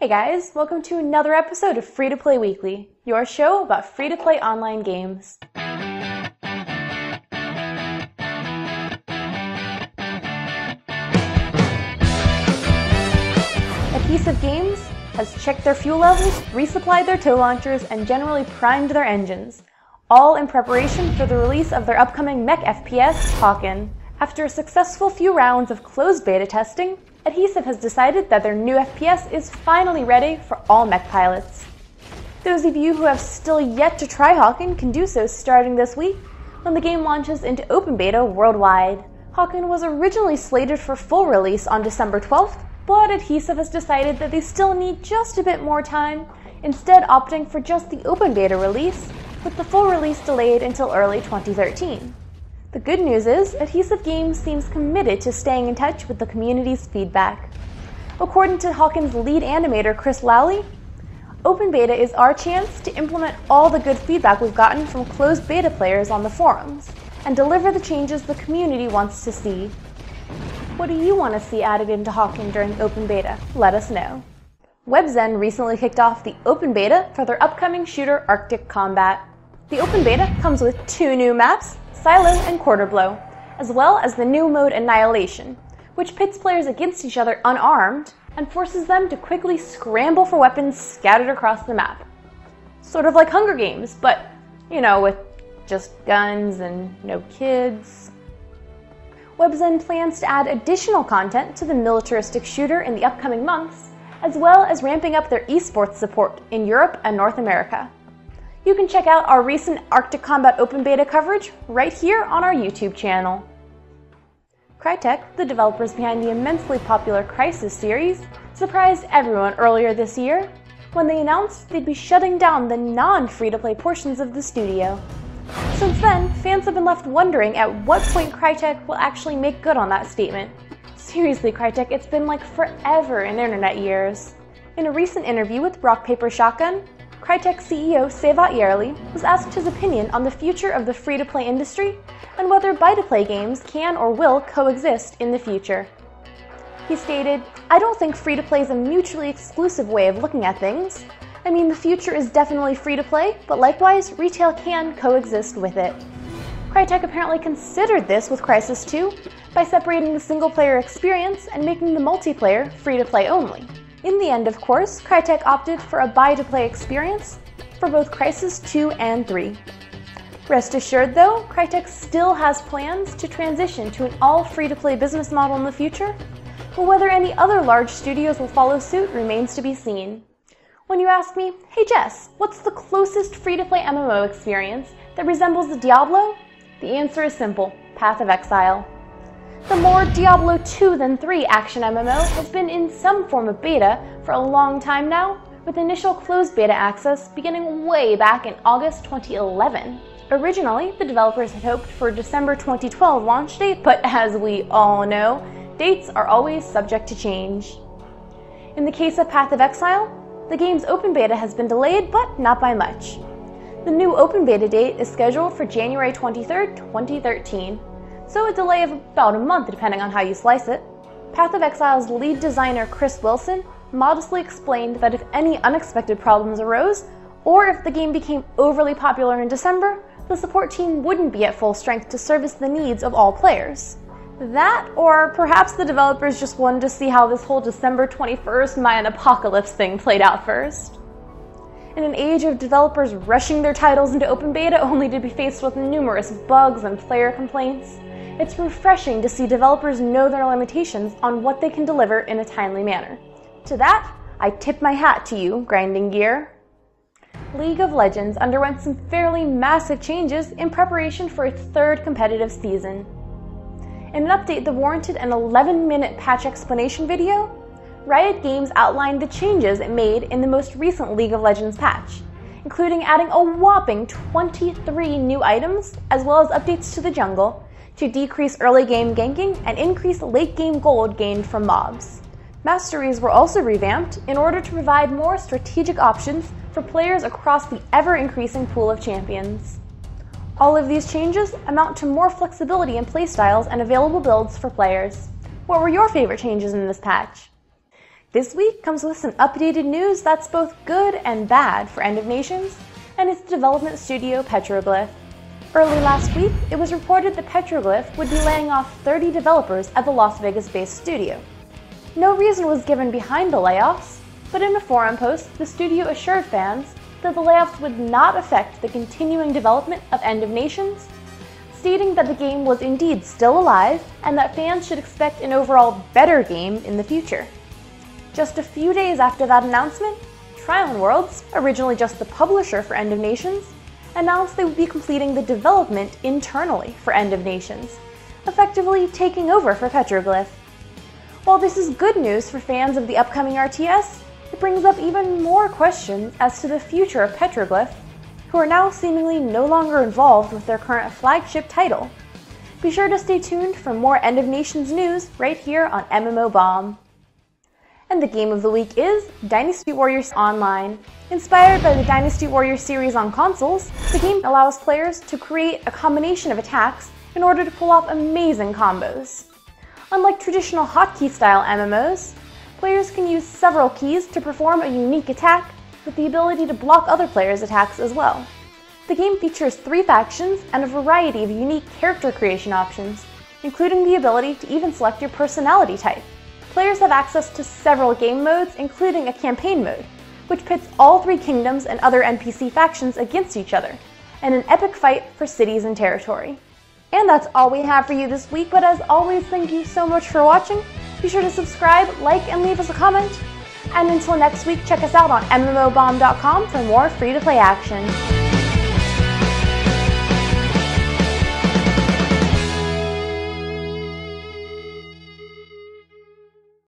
Hey guys, welcome to another episode of Free-to-Play Weekly, your show about free-to-play online games. Adhesive Games has checked their fuel levels, resupplied their tow launchers, and generally primed their engines, all in preparation for the release of their upcoming mech FPS, Hawken. After a successful few rounds of closed beta testing, Adhesive has decided that their new FPS is finally ready for all mech pilots. Those of you who have still yet to try Hawken can do so starting this week when the game launches into open beta worldwide. Hawken was originally slated for full release on December 12th, but Adhesive has decided that they still need just a bit more time, instead opting for just the open beta release, with the full release delayed until early 2013. The good news is, Adhesive Games seems committed to staying in touch with the community's feedback. According to Hawken's lead animator Chris Lowley, open beta is our chance to implement all the good feedback we've gotten from closed beta players on the forums, and deliver the changes the community wants to see. What do you want to see added into Hawken during open beta? Let us know. WebZen recently kicked off the open beta for their upcoming shooter Arctic Combat. The open beta comes with 2 new maps, Silo and Quarter Blow, as well as the new mode Annihilation, which pits players against each other unarmed and forces them to quickly scramble for weapons scattered across the map. Sort of like Hunger Games, but, with just guns and no kids. WebZen plans to add additional content to the militaristic shooter in the upcoming months, as well as ramping up their esports support in Europe and North America. You can check out our recent Arctic Combat open beta coverage right here on our YouTube channel. Crytek, the developers behind the immensely popular Crysis series, surprised everyone earlier this year when they announced they'd be shutting down the non-free-to-play portions of the studio. Since then, fans have been left wondering at what point Crytek will actually make good on that statement. Seriously, Crytek, it's been like forever in internet years. In a recent interview with Rock Paper Shotgun, Crytek CEO Sevat Yerli was asked his opinion on the future of the free-to-play industry and whether buy-to-play games can or will coexist in the future. He stated, "I don't think free-to-play is a mutually exclusive way of looking at things. I mean, the future is definitely free-to-play, but likewise, retail can coexist with it." Crytek apparently considered this with Crysis 2 by separating the single-player experience and making the multiplayer free-to-play only. In the end, of course, Crytek opted for a buy-to-play experience for both Crysis 2 and 3. Rest assured though, Crytek still has plans to transition to an all free-to-play business model in the future, but whether any other large studios will follow suit remains to be seen. When you ask me, "Hey Jess, what's the closest free-to-play MMO experience that resembles the Diablo?" The answer is simple: Path of Exile. The more Diablo 2 than 3 action MMO has been in some form of beta for a long time now, with initial closed beta access beginning way back in August 2011. Originally, the developers had hoped for a December 2012 launch date, but as we all know, dates are always subject to change. In the case of Path of Exile, the game's open beta has been delayed, but not by much. The new open beta date is scheduled for January 23rd, 2013. So a delay of about a month depending on how you slice it. Path of Exile's lead designer Chris Wilson modestly explained that if any unexpected problems arose, or if the game became overly popular in December, the support team wouldn't be at full strength to service the needs of all players. That, or perhaps the developers just wanted to see how this whole December 21st Mayan apocalypse thing played out first. In an age of developers rushing their titles into open beta only to be faced with numerous bugs and player complaints, it's refreshing to see developers know their limitations on what they can deliver in a timely manner. To that, I tip my hat to you, Grinding Gear. League of Legends underwent some fairly massive changes in preparation for its 3rd competitive season. In an update that warranted an 11-minute patch explanation video, Riot Games outlined the changes it made in the most recent League of Legends patch, including adding a whopping 23 new items, as well as updates to the jungle, to decrease early game ganking and increase late game gold gained from mobs. Masteries were also revamped in order to provide more strategic options for players across the ever-increasing pool of champions. All of these changes amount to more flexibility in playstyles and available builds for players. What were your favorite changes in this patch? This week comes with some updated news that's both good and bad for End of Nations and its development studio Petroglyph. Early last week, it was reported that Petroglyph would be laying off 30 developers at the Las Vegas-based studio. No reason was given behind the layoffs, but in a forum post, the studio assured fans that the layoffs would not affect the continuing development of End of Nations, stating that the game was indeed still alive and that fans should expect an overall better game in the future. Just a few days after that announcement, Tryon Worlds, originally just the publisher for End of Nations, announced they would be completing the development internally for End of Nations, effectively taking over for Petroglyph. While this is good news for fans of the upcoming RTS, it brings up even more questions as to the future of Petroglyph, who are now seemingly no longer involved with their current flagship title. Be sure to stay tuned for more End of Nations news right here on MMO Bomb. And the game of the week is Dynasty Warriors Online. Inspired by the Dynasty Warriors series on consoles, the game allows players to create a combination of attacks in order to pull off amazing combos. Unlike traditional hotkey-style MMOs, players can use several keys to perform a unique attack with the ability to block other players' attacks as well. The game features 3 factions and a variety of unique character creation options, including the ability to even select your personality type. Players have access to several game modes, including a campaign mode, which pits all 3 kingdoms and other NPC factions against each other, and an epic fight for cities and territory. And that's all we have for you this week, but as always, thank you so much for watching. Be sure to subscribe, like, and leave us a comment. And until next week, check us out on mmobomb.com for more free-to-play action.